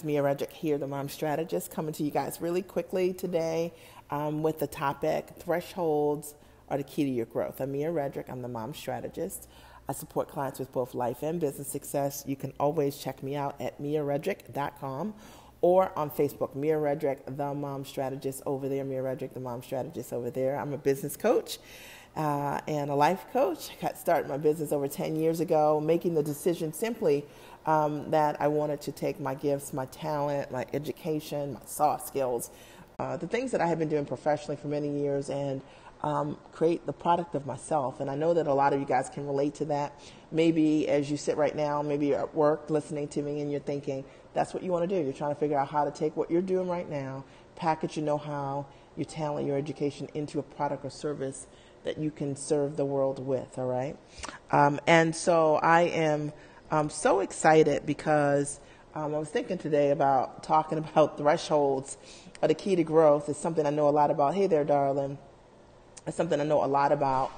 is Mia Redrick here, the Mom Strategist, coming to you guys really quickly today with the topic, thresholds are the key to your growth. I'm Mia Redrick. I'm the Mom Strategist. I support clients with both life and business success. You can always check me out at miaredrick.com or on Facebook, Mia Redrick, the Mom Strategist over there, Mia Redrick, the Mom Strategist over there. I'm a business coach and a life coach. I got started my business over 10 years ago, making the decision simply that I wanted to take my gifts, my talent, my education, my soft skills, the things that I have been doing professionally for many years, and create the product of myself. And I know that a lot of you guys can relate to that. Maybe as you sit right now, maybe you're at work listening to me and you're thinking, that's what you want to do. You're trying to figure out how to take what you're doing right now, package your know-how, your talent, your education into a product or service that you can serve the world with, all right? And so I am so excited because I was thinking today about talking about thresholds are the key to growth. It's something I know a lot about. Hey there, darling. It's something I know a lot about,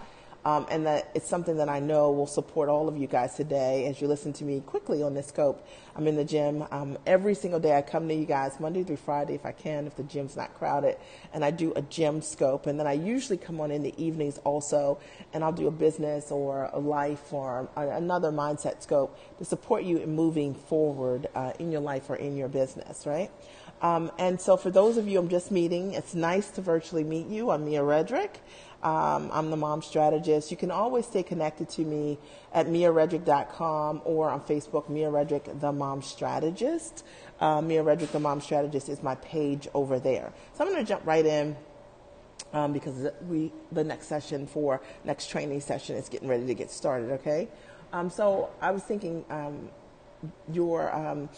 and that it's something that I know will support all of you guys today as you listen to me quickly on this scope. I'm in the gym every single day. I come to you guys Monday through Friday if I can, if the gym's not crowded, and I do a gym scope. And then I usually come on in the evenings also, and I'll do a business or a life or another mindset scope to support you in moving forward in your life or in your business, right? And so for those of you I'm just meeting, it's nice to virtually meet you. I'm Mia Redrick. I'm the Mom Strategist. You can always stay connected to me at miaredrick.com or on Facebook, Mia Redrick, the Mom Strategist. Mia Redrick, the Mom Strategist is my page over there. So I'm going to jump right in because the next session for next training session is getting ready to get started, okay? So I was thinking your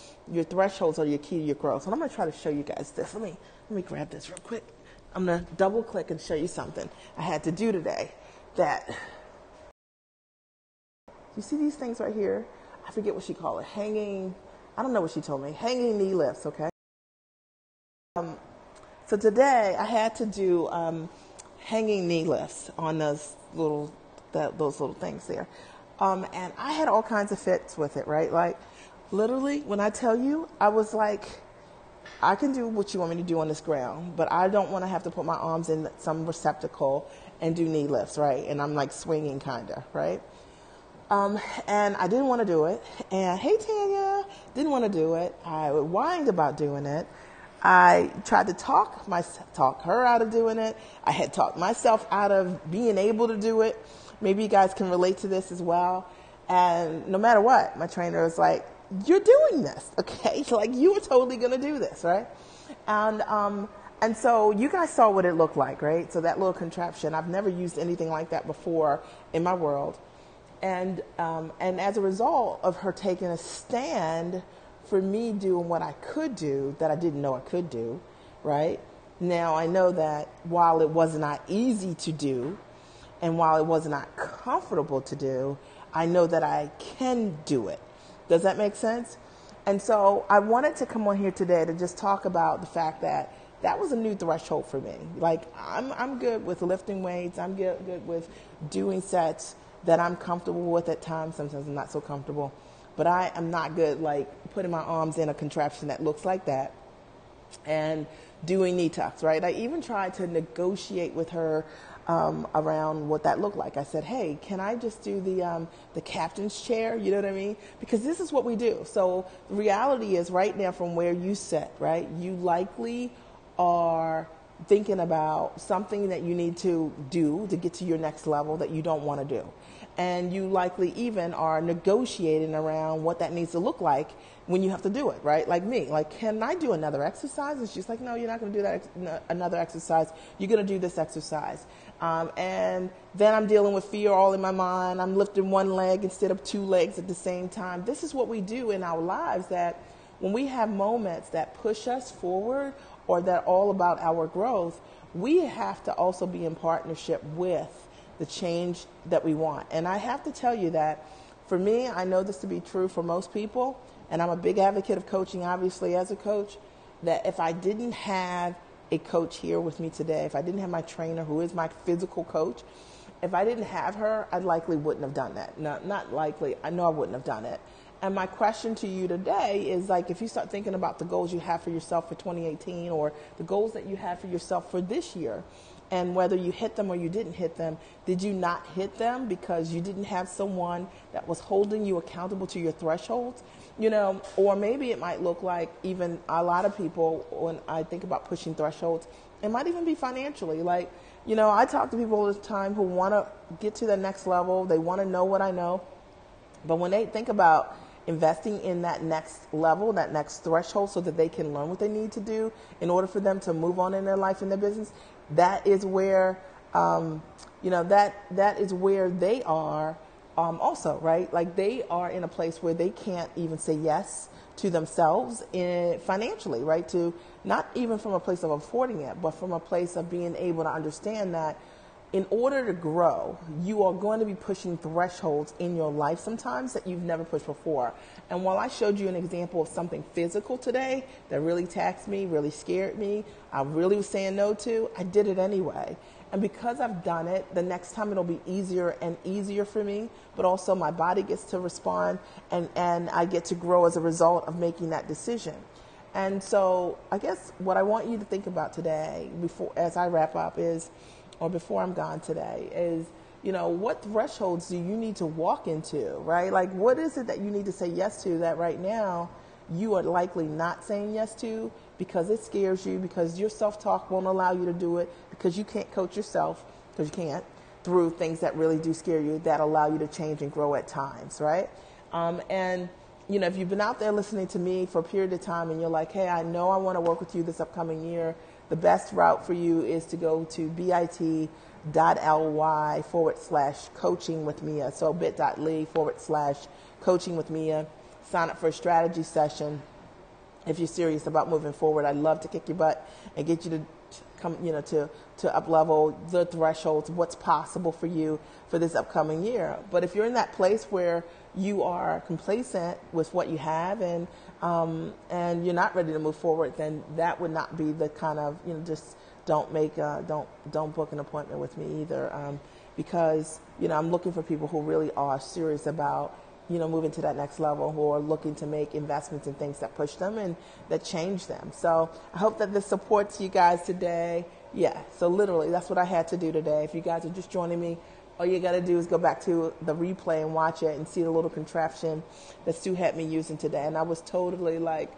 thresholds are your key to your growth. And I'm going to try to show you guys this. Let me grab this real quick. I'm going to double click and show you something I had to do today. That you see these things right here? I forget what she called it. Hanging, I don't know what she told me. Hanging knee lifts, okay? So today I had to do hanging knee lifts on those little things there. And I had all kinds of fits with it, right? Like, literally, when I tell you, I was like, I can do what you want me to do on this ground, but I don't want to have to put my arms in some receptacle and do knee lifts, right? And I'm like swinging kind of, right? And I didn't want to do it. And hey, Tanya, didn't want to do it. I whined about doing it. I tried to talk her out of doing it. I had talked myself out of being able to do it. Maybe you guys can relate to this as well. And no matter what, my trainer was like, you're doing this, okay? Like, you were totally going to do this, right? And so you guys saw what it looked like, right? So that little contraption, I've never used anything like that before in my world. And as a result of her taking a stand for me doing what I could do that I didn't know I could do, right? Now I know that while it was not easy to do, and while it was not comfortable to do, I know that I can do it. Does that make sense? And so I wanted to come on here today to just talk about the fact that that was a new threshold for me. Like, I'm good with lifting weights. I'm good with doing sets that I'm comfortable with at times. Sometimes I'm not so comfortable. But I am not good, like, putting my arms in a contraption that looks like that and doing knee tucks, right? I even tried to negotiate with her around what that looked like. I said, hey, can I just do the captain's chair? You know what I mean? Because this is what we do. So the reality is right now from where you sit, right, you likely are thinking about something that you need to do to get to your next level that you don't want to do. And you likely even are negotiating around what that needs to look like when you have to do it, right? Like me, like, can I do another exercise? And she's like, no, you're not going to do that another exercise. You're going to do this exercise. And then I'm dealing with fear all in my mind. I'm lifting one leg instead of two legs at the same time. This is what we do in our lives, that when we have moments that push us forward or that are all about our growth, we have to also be in partnership with the change that we want. And I have to tell you that for me, I know this to be true for most people, and I'm a big advocate of coaching, obviously, as a coach, that if I didn't have a coach here with me today, if I didn't have my trainer who is my physical coach, if I didn't have her, I likely wouldn't have done that. No, not likely. I know I wouldn't have done it. And my question to you today is like, if you start thinking about the goals you have for yourself for 2018 or the goals that you have for yourself for this year, and whether you hit them or you didn't hit them, did you not hit them because you didn't have someone that was holding you accountable to your thresholds? Or maybe it might look like, even a lot of people, when I think about pushing thresholds, it might even be financially. Like, I talk to people all the time who want to get to the next level. They want to know what I know. But when they think about investing in that next level, that next threshold, so that they can learn what they need to do in order for them to move on in their life and their business, that is where, that is where they are also, right? Like, they are in a place where they can't even say yes to themselves financially, right? To not even from a place of affording it, but from a place of being able to understand that in order to grow, you are going to be pushing thresholds in your life sometimes that you've never pushed before. And while I showed you an example of something physical today that really taxed me, really scared me, I really was saying no to, I did it anyway. And because I've done it, the next time it'll be easier and easier for me, but also my body gets to respond and I get to grow as a result of making that decision. And so I guess what I want you to think about today, as I wrap up, or before I'm gone today, is, what thresholds do you need to walk into, right? Like, what is it that you need to say yes to that right now you are likely not saying yes to because it scares you, because your self-talk won't allow you to do it, because you can't coach yourself, because you can't, through things that really do scare you, that allow you to change and grow at times, right? And if you've been out there listening to me for a period of time and you're like, hey, I know I want to work with you this upcoming year, the best route for you is to go to bit.ly/coaching with Mia. So bit.ly/coaching with Mia. Sign up for a strategy session if you're serious about moving forward. I'd love to kick your butt and get you to come, to up level the thresholds, what's possible for you for this upcoming year. But if you're in that place where you are complacent with what you have and you're not ready to move forward, then that would not be the kind of, just don't book an appointment with me either, because I'm looking for people who really are serious about moving to that next level, who are looking to make investments in things that push them and that change them. So I hope that this supports you guys today. Yeah, so literally that's what I had to do today. If you guys are just joining me, all you got to do is go back to the replay and watch it and see the little contraption that Sue had me using today. And I was totally like,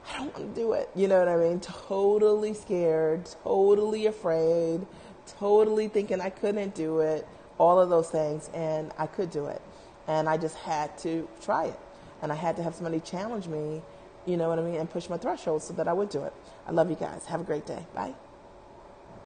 I don't want to do it. You know what I mean? Totally scared, totally afraid, totally thinking I couldn't do it, all of those things. And I could do it. And I just had to try it. And I had to have somebody challenge me, you know what I mean, and push my threshold so that I would do it. I love you guys. Have a great day. Bye.